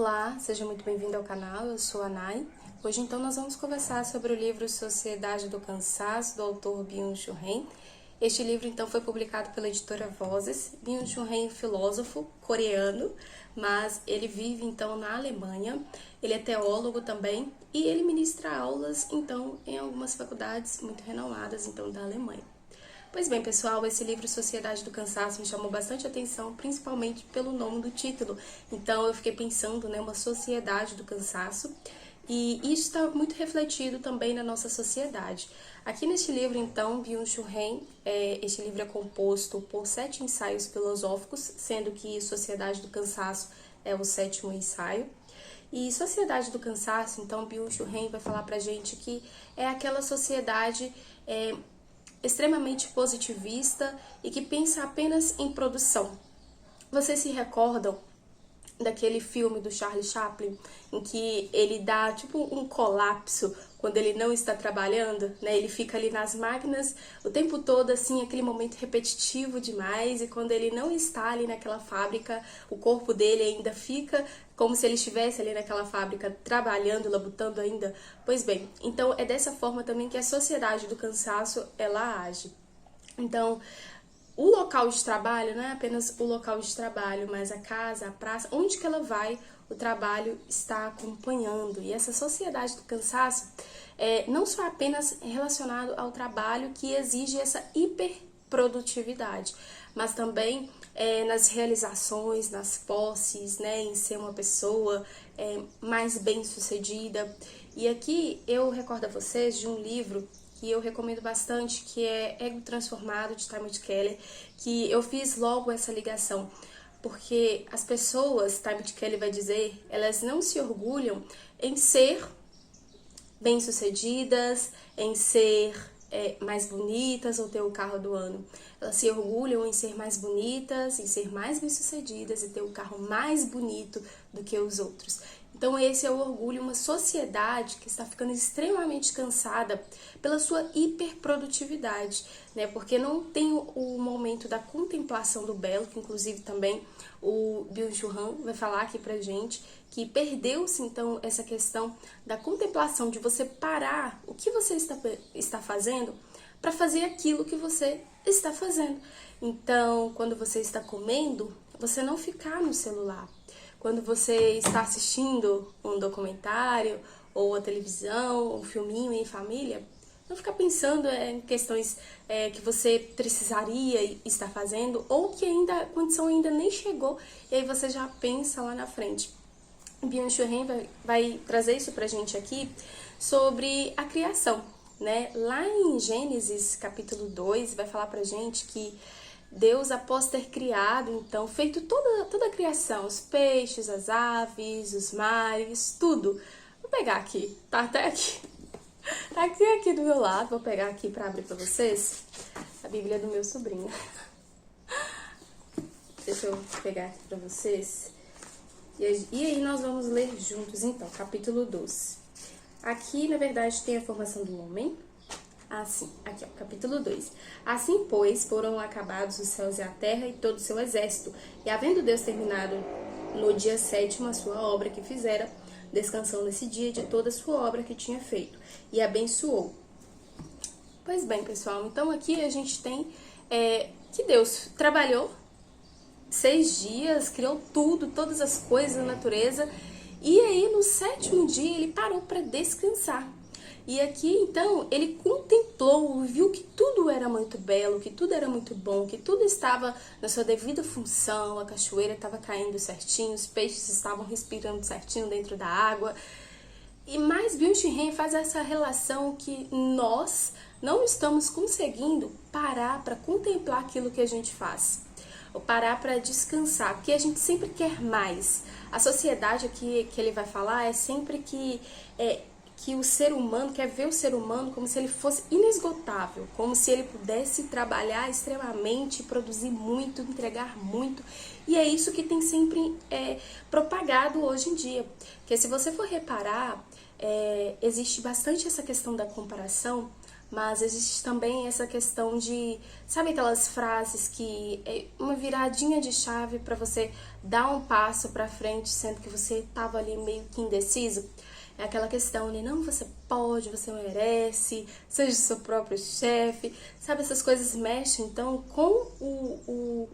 Olá, seja muito bem-vindo ao canal, eu sou a Nai. Hoje então nós vamos conversar sobre o livro Sociedade do Cansaço, do autor Byung-Chul Han. Este livro então foi publicado pela editora Vozes. Byung-Chul Han é filósofo coreano, mas ele vive então na Alemanha. Ele é teólogo também e ele ministra aulas então em algumas faculdades muito renomadas então da Alemanha. Pois bem, pessoal, esse livro Sociedade do Cansaço me chamou bastante atenção, principalmente pelo nome do título. Então eu fiquei pensando, uma sociedade do cansaço, e isso está muito refletido também na nossa sociedade. Aqui neste livro, então, Byung-Chul Han, este livro é composto por 7 ensaios filosóficos, sendo que Sociedade do Cansaço é o 7º ensaio. E Sociedade do Cansaço, então, Byung-Chul Han vai falar pra gente que é aquela sociedade extremamente positivista e que pensa apenas em produção. Vocês se recordam daquele filme do Charlie Chaplin, em que ele dá tipo um colapso quando ele não está trabalhando, né? Ele fica ali nas máquinas o tempo todo, assim, aquele momento repetitivo demais, e quando ele não está ali naquela fábrica, o corpo dele ainda fica como se ele estivesse ali naquela fábrica trabalhando, labutando ainda. Pois bem, então é dessa forma também que a sociedade do cansaço, ela age. Então, o local de trabalho não é apenas o local de trabalho, mas a casa, a praça, onde que ela vai, o trabalho está acompanhando. E essa sociedade do cansaço não só apenas relacionado ao trabalho que exige essa hiperprodutividade, mas também nas realizações, nas posses, em ser uma pessoa mais bem-sucedida. E aqui eu recordo a vocês de um livro que eu recomendo bastante, que é Ego Transformado, de Timothy Keller, que eu fiz logo essa ligação, porque as pessoas, Timothy Keller vai dizer, elas não se orgulham em ser bem-sucedidas, em ser mais bonitas ou ter o carro do ano. Elas se orgulham em ser mais bonitas, em ser mais bem-sucedidas e ter o carro mais bonito do que os outros. Então esse é o orgulho, uma sociedade que está ficando extremamente cansada pela sua hiperprodutividade, porque não tem o momento da contemplação do belo, que inclusive também o Byung-Chul Han vai falar aqui pra gente, que perdeu-se então essa questão da contemplação, de você parar o que você está fazendo para fazer aquilo que você está fazendo. Então, quando você está comendo, você não ficar no celular. Quando você está assistindo um documentário, ou a televisão, um filminho em família, não ficar pensando em questões que você precisaria estar fazendo, ou que ainda a condição ainda nem chegou, e aí você já pensa lá na frente. Byung-Chul Han vai trazer isso pra gente aqui sobre a criação, Lá em Gênesis, capítulo 2, vai falar pra gente que Deus, após ter criado, então, feito toda a criação, os peixes, as aves, os mares, tudo. Vou pegar aqui, tá até aqui. Tá aqui do meu lado, vou pegar aqui pra abrir pra vocês a Bíblia do meu sobrinho. Deixa eu pegar aqui pra vocês. E aí nós vamos ler juntos, então, capítulo 12. Aqui, na verdade, tem a formação do homem. Assim, aqui, capítulo 2. Assim, pois, foram acabados os céus e a terra e todo o seu exército. E havendo Deus terminado no dia 7º a sua obra que fizera, descansou nesse dia de toda a sua obra que tinha feito, e abençoou. Pois bem, pessoal, então aqui a gente tem que Deus trabalhou 6 dias, criou tudo, todas as coisas da natureza, e aí no 7º dia ele parou para descansar. E aqui, então, ele contemplou, viu que tudo era muito belo, que tudo era muito bom, que tudo estava na sua devida função, a cachoeira estava caindo certinho, os peixes estavam respirando certinho dentro da água. E mais Byung-Chul Han faz essa relação que nós não estamos conseguindo parar para contemplar aquilo que a gente faz, ou parar para descansar, porque a gente sempre quer mais. A sociedade aqui que ele vai falar é sempre que o ser humano quer ver o ser humano como se ele fosse inesgotável, como se ele pudesse trabalhar extremamente, produzir muito, entregar muito. E é isso que tem sempre propagado hoje em dia. Porque se você for reparar, existe bastante essa questão da comparação, mas existe também essa questão de, sabe aquelas frases que é uma viradinha de chave para você dar um passo para frente, sendo que você estava ali meio que indeciso? É aquela questão, né? Não, você pode, você merece, seja seu próprio chefe, sabe? Essas coisas mexem, então, com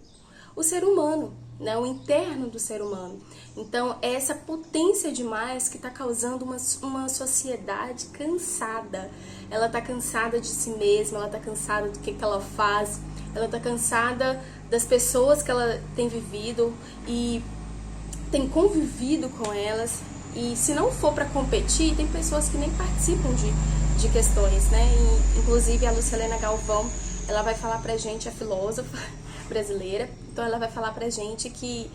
o ser humano, né? O interno do ser humano. Então, é essa potência demais que está causando uma sociedade cansada. Ela está cansada de si mesma, ela está cansada do que ela faz, ela está cansada das pessoas que ela tem vivido e tem convivido com elas. E se não for para competir, tem pessoas que nem participam de questões, né? E, inclusive a Lucilena Galvão, ela vai falar pra gente, a filósofa brasileira, então ela vai falar pra gente que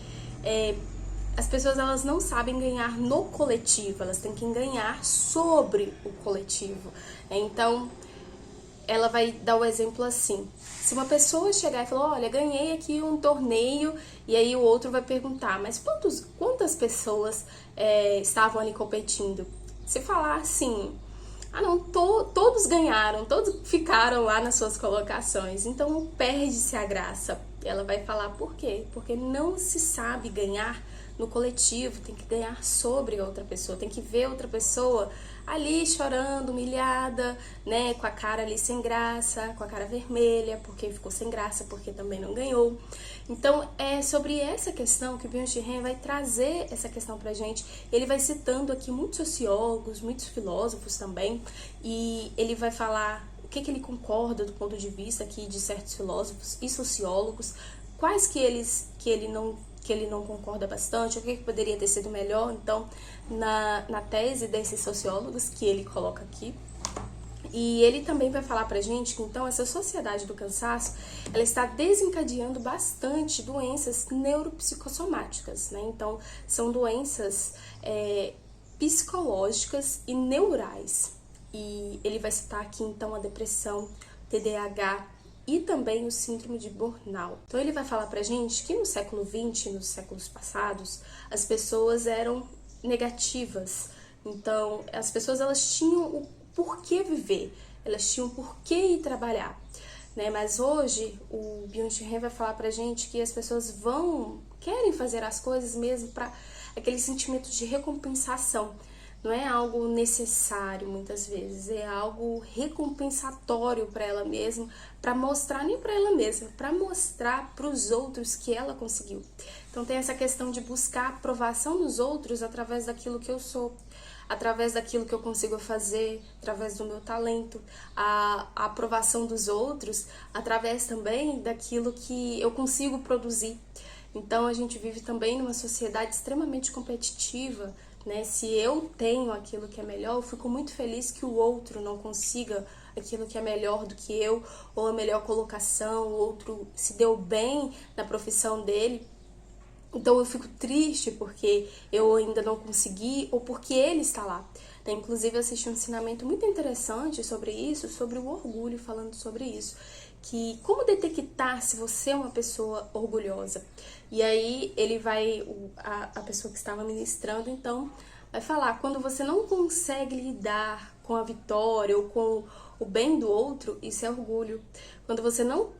as pessoas elas não sabem ganhar no coletivo, elas têm que ganhar sobre o coletivo. Então, ela vai dar o exemplo assim: se uma pessoa chegar e falar, olha, ganhei aqui um torneio, e aí o outro vai perguntar, mas quantas pessoas estavam ali competindo? Se falar assim, ah não, todos ganharam, todos ficaram lá nas suas colocações, então perde-se a graça. Ela vai falar por quê? Porque não se sabe ganhar no coletivo, tem que ganhar sobre outra pessoa, tem que ver outra pessoa ali chorando, humilhada, né, com a cara ali sem graça, com a cara vermelha, porque ficou sem graça, porque também não ganhou. Então, é sobre essa questão que o Byung-Chul Han vai trazer essa questão pra gente. Ele vai citando aqui muitos sociólogos, muitos filósofos também, e ele vai falar o que ele concorda do ponto de vista aqui de certos filósofos e sociólogos, quais que ele não concorda bastante, o que poderia ter sido melhor. Então, na tese desses sociólogos que ele coloca aqui. E ele também vai falar pra gente que, então, essa sociedade do cansaço, ela está desencadeando bastante doenças neuropsicossomáticas, né? Então, são doenças psicológicas e neurais. E ele vai citar aqui, então, a depressão, TDAH, e também o síndrome de burnout. Então ele vai falar pra gente que no século XX, nos séculos passados, as pessoas eram negativas. Então as pessoas elas tinham o porquê viver, elas tinham o porquê ir trabalhar, né? Mas hoje o Byung-Chul Han vai falar pra gente que as pessoas querem fazer as coisas mesmo para aquele sentimento de recompensação. Não é algo necessário muitas vezes, é algo recompensatório para ela mesma, para mostrar nem para ela mesma, para mostrar para os outros que ela conseguiu. Então tem essa questão de buscar a aprovação dos outros através daquilo que eu sou, através daquilo que eu consigo fazer, através do meu talento, a aprovação dos outros através também daquilo que eu consigo produzir. Então a gente vive também numa sociedade extremamente competitiva, né? Se eu tenho aquilo que é melhor, eu fico muito feliz que o outro não consiga aquilo que é melhor do que eu, ou a melhor colocação, o outro se deu bem na profissão dele. Então eu fico triste porque eu ainda não consegui, ou porque ele está lá. Inclusive eu assisti um ensinamento muito interessante sobre isso, sobre o orgulho, falando sobre isso. Que como detectar se você é uma pessoa orgulhosa. E aí ele vai, a pessoa que estava ministrando, então, vai falar, quando você não consegue lidar com a vitória ou com o bem do outro, isso é orgulho.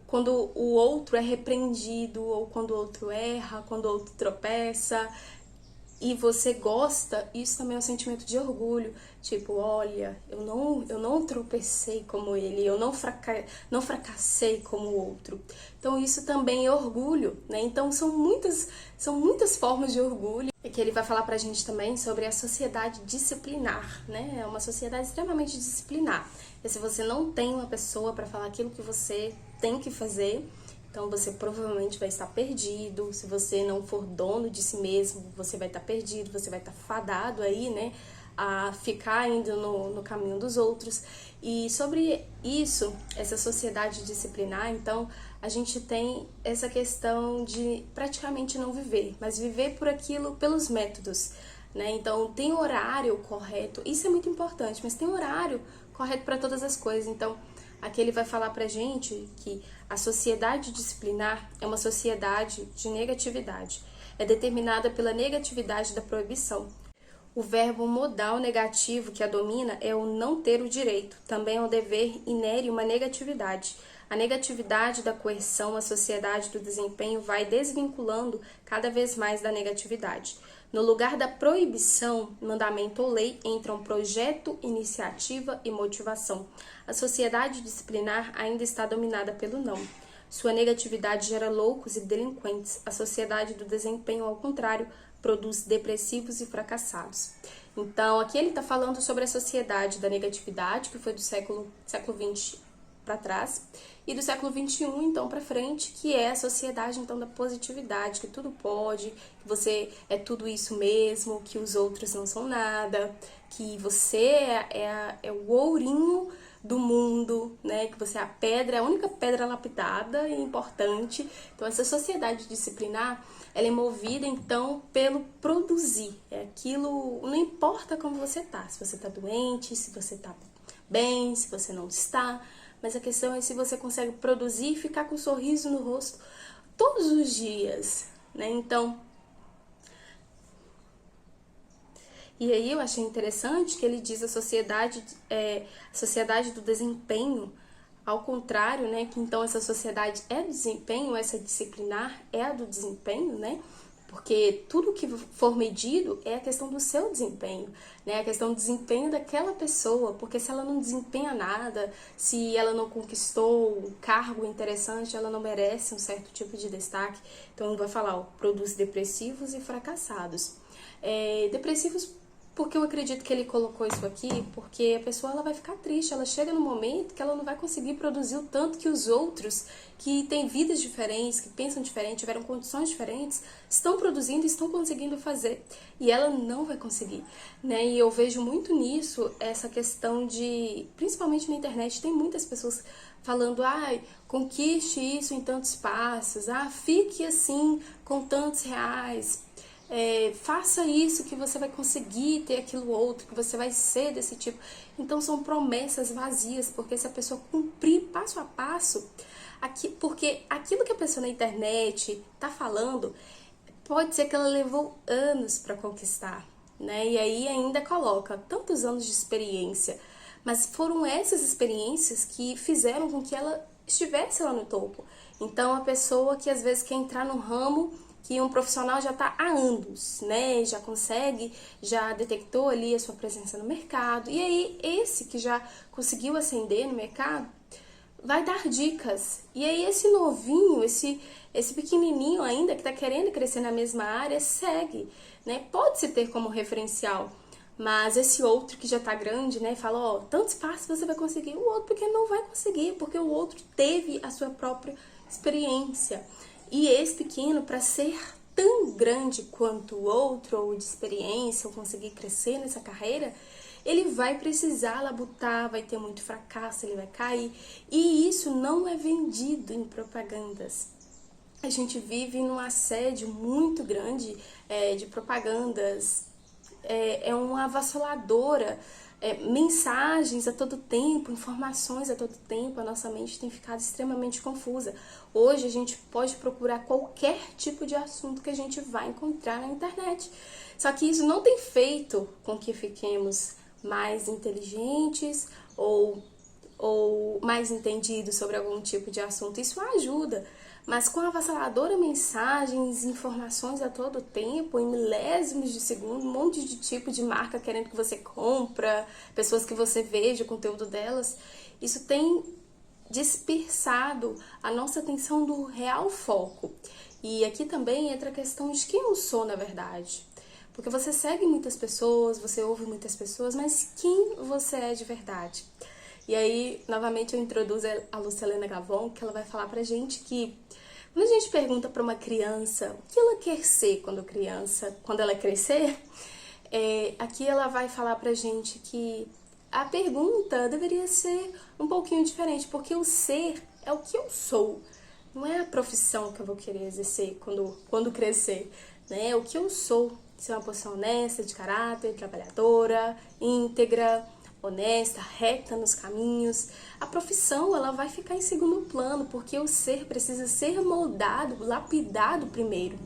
Quando o outro é repreendido, ou quando o outro erra, quando o outro tropeça, e você gosta, isso também é um sentimento de orgulho. Tipo, olha, eu não tropecei como ele, eu não fracassei como o outro. Então isso também é orgulho, né? Então são muitas formas de orgulho. E que ele vai falar pra gente também sobre a sociedade disciplinar, né? É uma sociedade extremamente disciplinar. E se você não tem uma pessoa para falar aquilo que você tem que fazer, então você provavelmente vai estar perdido. Se você não for dono de si mesmo, você vai estar perdido, você vai estar fadado aí, né, a ficar indo no caminho dos outros. E sobre isso, essa sociedade disciplinar, então a gente tem essa questão de praticamente não viver, mas viver por aquilo, pelos métodos, né? Então tem horário correto, isso é muito importante, mas tem horário correto para todas as coisas. Então aqui ele vai falar pra gente que a sociedade disciplinar é uma sociedade de negatividade. É determinada pela negatividade da proibição. O verbo modal negativo que a domina é o não ter o direito. Também é um dever inere uma negatividade. A negatividade da coerção, a sociedade do desempenho vai desvinculando cada vez mais da negatividade. No lugar da proibição, mandamento ou lei, entram projeto, iniciativa e motivação. A sociedade disciplinar ainda está dominada pelo não. Sua negatividade gera loucos e delinquentes. A sociedade do desempenho, ao contrário, produz depressivos e fracassados. Então, aqui ele está falando sobre a sociedade da negatividade, que foi do século XX para trás, e do século XXI, então, para frente, que é a sociedade, então, da positividade, que tudo pode, que você é tudo isso mesmo, que os outros não são nada, que você é o ourinho do mundo, né? Que você é a pedra, a única pedra lapidada e importante. Então, essa sociedade disciplinar, ela é movida, então, pelo produzir. É aquilo, não importa como você tá, se você tá doente, se você tá bem, se você não está, mas a questão é se você consegue produzir e ficar com um sorriso no rosto todos os dias, né? Então, e aí eu achei interessante que ele diz a sociedade do desempenho, ao contrário, né? Que então essa sociedade é do desempenho, essa disciplinar é a do desempenho, né? Porque tudo que for medido é a questão do seu desempenho, né? A questão do desempenho daquela pessoa, porque se ela não desempenha nada, se ela não conquistou um cargo interessante, ela não merece um certo tipo de destaque. Então vai falar, ó, produz depressivos e fracassados. Depressivos porque eu acredito que ele colocou isso aqui, porque a pessoa ela vai ficar triste, ela chega no momento que ela não vai conseguir produzir o tanto que os outros, que têm vidas diferentes, que pensam diferente, tiveram condições diferentes, estão produzindo e estão conseguindo fazer. E ela não vai conseguir, né? E eu vejo muito nisso essa questão de, principalmente na internet, tem muitas pessoas falando, conquiste isso em tantos passos, fique assim com tantos reais, faça isso que você vai conseguir ter aquilo outro, que você vai ser desse tipo. Então são promessas vazias, porque se a pessoa cumprir passo a passo, porque aquilo que a pessoa na internet tá falando, pode ser que ela levou anos para conquistar, né? E aí ainda coloca tantos anos de experiência, mas foram essas experiências que fizeram com que ela estivesse lá no topo. Então a pessoa que às vezes quer entrar no ramo que um profissional já está há anos, né? Já consegue, já detectou ali a sua presença no mercado. E aí, esse que já conseguiu ascender no mercado, vai dar dicas. E aí, esse novinho, esse pequenininho ainda, que está querendo crescer na mesma área, segue, né? Pode-se ter como referencial. Mas esse outro que já tá grande, né, fala, tantos passos você vai conseguir. O outro porque não vai conseguir, porque o outro teve a sua própria experiência. E esse pequeno, para ser tão grande quanto o outro, ou de experiência, ou conseguir crescer nessa carreira, ele vai precisar labutar, vai ter muito fracasso, ele vai cair. E isso não é vendido em propagandas. A gente vive num assédio muito grande de propagandas, é uma avassaladora, mensagens a todo tempo, informações a todo tempo, a nossa mente tem ficado extremamente confusa. Hoje a gente pode procurar qualquer tipo de assunto que a gente vai encontrar na internet. Só que isso não tem feito com que fiquemos mais inteligentes ou mais entendidos sobre algum tipo de assunto. Isso ajuda, mas com avassaladora mensagens, informações a todo tempo, em milésimos de segundo, um monte de tipo de marca querendo que você compra, pessoas que você veja o conteúdo delas, isso tem dispersado a nossa atenção do real foco. E aqui também entra a questão de quem eu sou, na verdade. Porque você segue muitas pessoas, você ouve muitas pessoas, mas quem você é de verdade? E aí, novamente, eu introduzo a Lucilena Gavon, que ela vai falar pra gente que quando a gente pergunta para uma criança o que ela quer ser quando ela crescer, aqui ela vai falar pra gente que a pergunta deveria ser um pouquinho diferente, porque o ser é o que eu sou, não é a profissão que eu vou querer exercer quando crescer, né? É o que eu sou, ser uma pessoa honesta, de caráter, trabalhadora, íntegra, honesta, reta nos caminhos. A profissão, ela vai ficar em segundo plano, porque o ser precisa ser moldado, lapidado primeiro.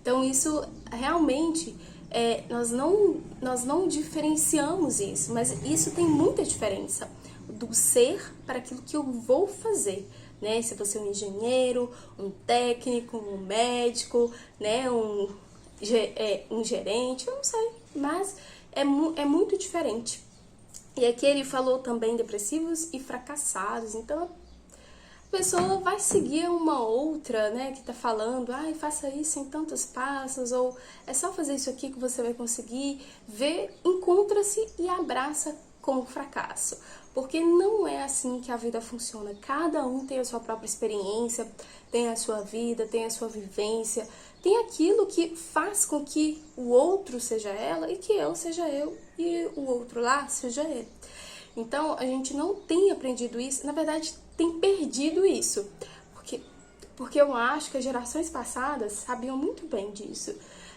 Então isso realmente nós não diferenciamos isso, mas isso tem muita diferença do ser para aquilo que eu vou fazer, né? Se você é um engenheiro, um técnico, um médico, né? Um gerente, eu não sei, mas é muito diferente. E aqui ele falou também depressivos e fracassados, então a pessoa vai seguir uma outra, né, que tá falando, faça isso em tantos passos, ou é só fazer isso aqui que você vai conseguir, encontra-se e abraça com o fracasso. Porque não é assim que a vida funciona. Cada um tem a sua própria experiência, tem a sua vida, tem a sua vivência, tem aquilo que faz com que o outro seja ela e que eu seja eu e o outro lá seja ele. Então, a gente não tem aprendido isso, na verdade, tem perdido isso. Porque eu acho que as gerações passadas sabiam muito bem disso,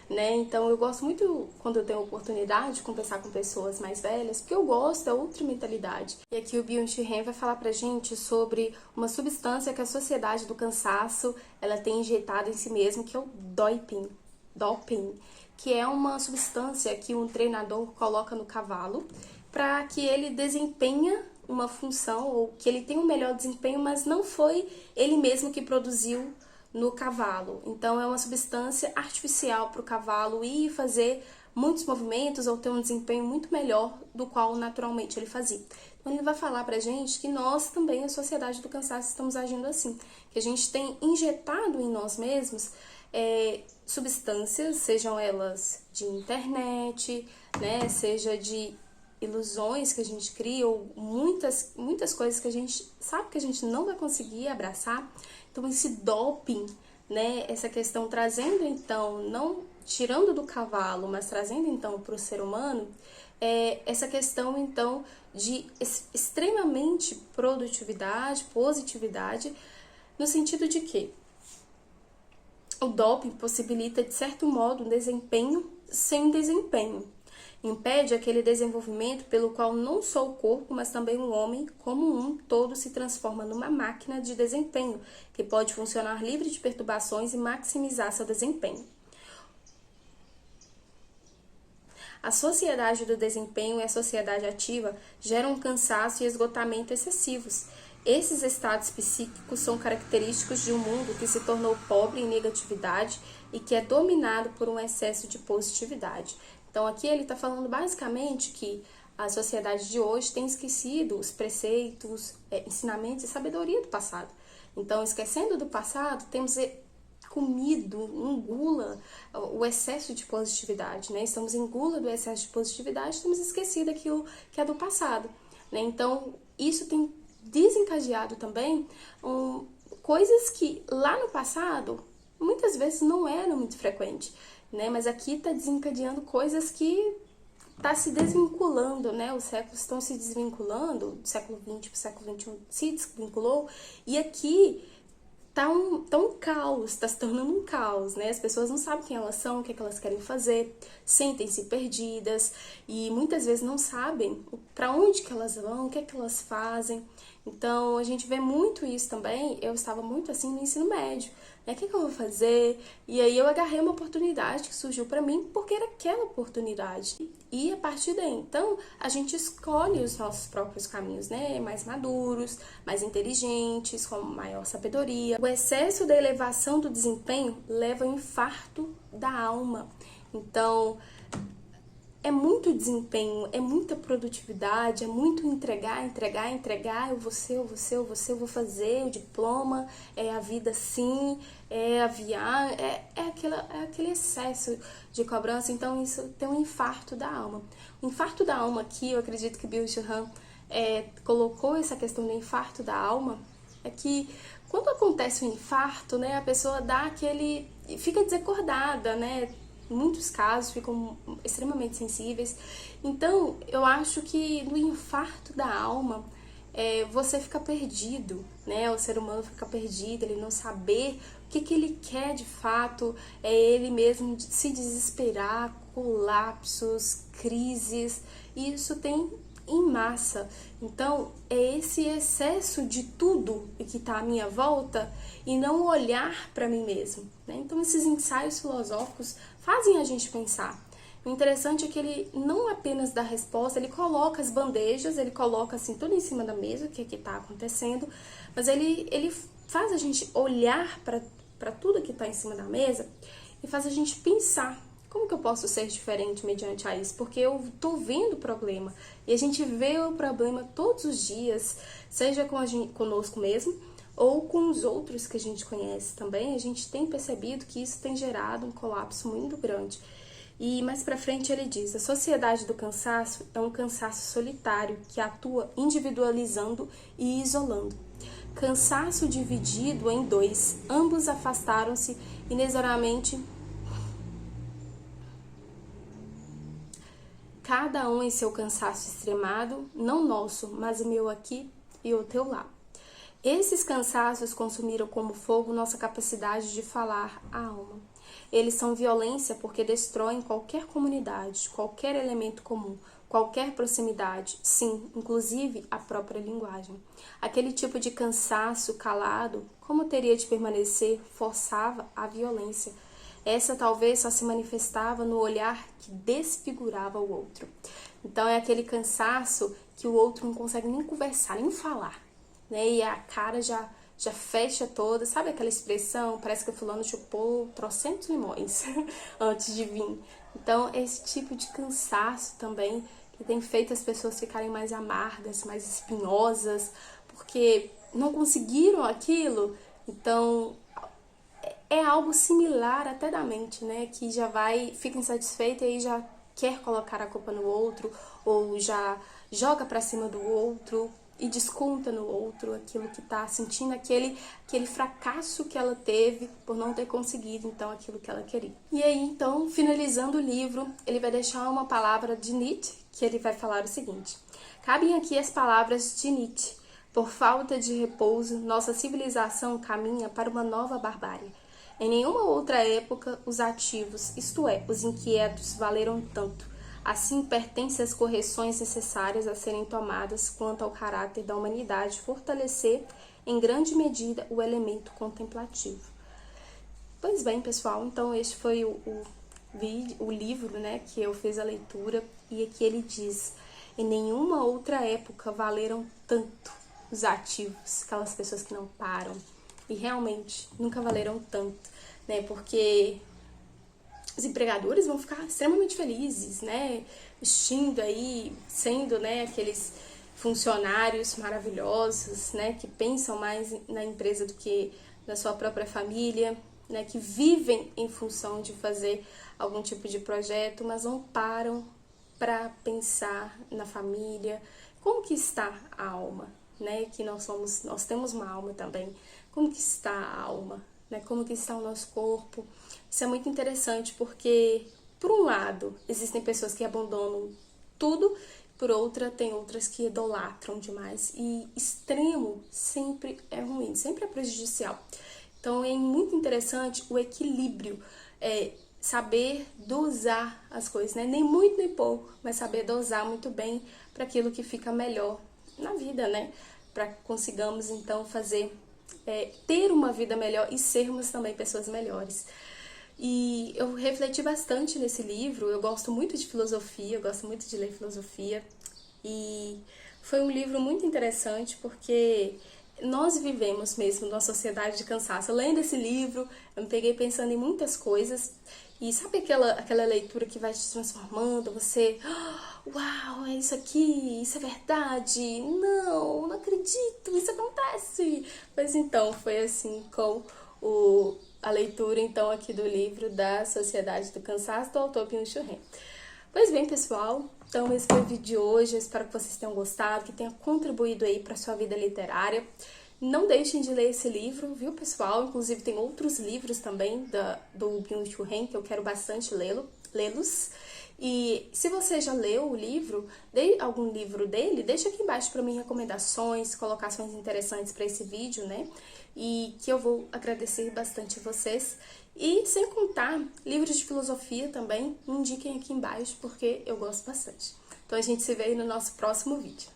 né? Então, eu gosto muito, quando eu tenho a oportunidade de conversar com pessoas mais velhas, porque eu gosto da outra mentalidade. E aqui o Byung-Chul Han vai falar pra gente sobre uma substância que a sociedade do cansaço, ela tem injetado em si mesmo, que é o doping, que é uma substância que um treinador coloca no cavalo para que ele desempenha uma função ou que ele tenha um melhor desempenho, mas não foi ele mesmo que produziu no cavalo. Então é uma substância artificial para o cavalo ir fazer muitos movimentos ou ter um desempenho muito melhor do qual naturalmente ele fazia. Então ele vai falar pra gente que nós também, a sociedade do cansaço, estamos agindo assim, que a gente tem injetado em nós mesmos substâncias, sejam elas de internet, né, seja de ilusões que a gente cria, ou muitas coisas que a gente sabe que a gente não vai conseguir abraçar. Então esse doping, né, essa questão trazendo então, não tirando do cavalo, mas trazendo então para o ser humano, essa questão então de extremamente produtividade, positividade, no sentido de que o doping possibilita, de certo modo, um desempenho sem desempenho. Impede aquele desenvolvimento pelo qual não só o corpo, mas também o homem, como um todo, se transforma numa máquina de desempenho, que pode funcionar livre de perturbações e maximizar seu desempenho. A sociedade do desempenho e a sociedade ativa geram cansaço e esgotamento excessivos. Esses estados psíquicos são característicos de um mundo que se tornou pobre em negatividade e que é dominado por um excesso de positividade. Então aqui ele está falando basicamente que a sociedade de hoje tem esquecido os preceitos, ensinamentos e sabedoria do passado. Então, esquecendo do passado, temos comido, engula o excesso de positividade, né? Estamos em gula do excesso de positividade, temos esquecido aquilo que é do passado, né? Então, isso tem desencadeado também coisas que lá no passado muitas vezes não eram muito frequentes, né? Mas aqui está desencadeando coisas que está se desvinculando, né? Os séculos estão se desvinculando, do século XX para o século XXI se desvinculou, e aqui tá um caos, tá se tornando um caos, né? As pessoas não sabem quem elas são, o que é que elas querem fazer, sentem-se perdidas e muitas vezes não sabem para onde que elas vão, o que é que elas fazem. Então, a gente vê muito isso também. Eu estava muito assim no ensino médio, né? O que é que eu vou fazer? E aí eu agarrei uma oportunidade que surgiu para mim porque era aquela oportunidade. E a partir daí, então, a gente escolhe os nossos próprios caminhos, né? Mais maduros, mais inteligentes, com maior sabedoria. O excesso da elevação do desempenho leva ao infarto da alma. Então, é muito desempenho, é muita produtividade, é muito entregar, eu vou ser, eu vou fazer o diploma, é a vida assim, é a viagem, aquele excesso de cobrança. Então isso tem um infarto da alma. O infarto da alma aqui, eu acredito que Byung-Chul Han colocou essa questão do infarto da alma, é que quando acontece um infarto, né, a pessoa fica desacordada, né? Muitos casos ficam extremamente sensíveis. Então, eu acho que no infarto da alma, você fica perdido, né? O ser humano fica perdido, ele não saber o que ele quer de fato, ele mesmo se desesperar, colapsos, crises, e isso tem em massa. Então, é esse excesso de tudo que está à minha volta e não olhar para mim mesmo, né? Então, esses ensaios filosóficos fazem a gente pensar. O interessante é que ele não apenas dá resposta, ele coloca as bandejas, ele coloca assim tudo em cima da mesa, o que está acontecendo, mas ele faz a gente olhar para tudo que está em cima da mesa e faz a gente pensar, como que eu posso ser diferente mediante a isso? Porque eu tô vendo o problema, e a gente vê o problema todos os dias, seja conosco mesmo, ou com os outros que a gente conhece também. A gente tem percebido que isso tem gerado um colapso muito grande. E mais pra frente ele diz: a sociedade do cansaço é um cansaço solitário que atua individualizando e isolando. Cansaço dividido em dois, ambos afastaram-se inexoravelmente, cada um em seu cansaço extremado, não nosso, mas o meu aqui e o teu lá. Esses cansaços consumiram como fogo nossa capacidade de falar a alma. Eles são violência porque destroem qualquer comunidade, qualquer elemento comum, qualquer proximidade, sim, inclusive a própria linguagem. Aquele tipo de cansaço calado, como teria de permanecer, forçava a violência. Essa talvez só se manifestava no olhar que desfigurava o outro. Então é aquele cansaço que o outro não consegue nem conversar, nem falar, né? E a cara já fecha toda, sabe aquela expressão? Parece que o fulano chupou trocentos limões antes de vir. Então, esse tipo de cansaço também que tem feito as pessoas ficarem mais amargas, mais espinhosas, porque não conseguiram aquilo. Então, é algo similar até da mente, né? Que já fica insatisfeita e aí já quer colocar a culpa no outro, ou já joga pra cima do outro e desconta no outro aquilo que tá sentindo, aquele fracasso que ela teve por não ter conseguido, então, aquilo que ela queria. E aí, então, finalizando o livro, ele vai deixar uma palavra de Nietzsche, que ele vai falar o seguinte: cabem aqui as palavras de Nietzsche. Por falta de repouso, nossa civilização caminha para uma nova barbárie. Em nenhuma outra época, os ativos, isto é, os inquietos, valeram tanto. Assim, pertence às correções necessárias a serem tomadas quanto ao caráter da humanidade fortalecer, em grande medida, o elemento contemplativo. Pois bem, pessoal, então este foi o livro, né, que eu fiz a leitura, e aqui ele diz: em nenhuma outra época valeram tanto os ativos, aquelas pessoas que não param, e realmente nunca valeram tanto, né, porque os empregadores vão ficar extremamente felizes, né, vestindo aí, sendo, né, aqueles funcionários maravilhosos, né, que pensam mais na empresa do que na sua própria família, né, que vivem em função de fazer algum tipo de projeto, mas não param para pensar na família, como que está a alma, né, que nós temos uma alma também, como que está a alma, né, como que está o nosso corpo. Isso é muito interessante porque, por um lado, existem pessoas que abandonam tudo, por outra, tem outras que idolatram demais, e extremo sempre é ruim, sempre é prejudicial. Então é muito interessante o equilíbrio, saber dosar as coisas, né? Nem muito nem pouco, mas saber dosar muito bem para aquilo que fica melhor na vida, né? Para que consigamos então ter uma vida melhor e sermos também pessoas melhores. E eu refleti bastante nesse livro. Eu gosto muito de filosofia, eu gosto muito de ler filosofia, e foi um livro muito interessante porque nós vivemos mesmo numa sociedade de cansaço. Lendo esse livro, eu me peguei pensando em muitas coisas, e sabe aquela leitura que vai te transformando, você, uau, é isso aqui, isso é verdade, não acredito, isso acontece. Pois então, foi assim com a leitura então aqui do livro da Sociedade do Cansaço, do autor Byung-Chul Han. Pois bem, pessoal, então esse foi o vídeo de hoje. Eu espero que vocês tenham gostado, que tenha contribuído aí para sua vida literária. Não deixem de ler esse livro, viu, pessoal? Inclusive tem outros livros também do Byung-Chul Han que eu quero bastante lê-los. E se você já leu o livro, algum livro dele, deixa aqui embaixo para mim recomendações, colocações interessantes para esse vídeo, né? E que eu vou agradecer bastante a vocês. E sem contar, livros de filosofia também, indiquem aqui embaixo porque eu gosto bastante. Então a gente se vê aí no nosso próximo vídeo.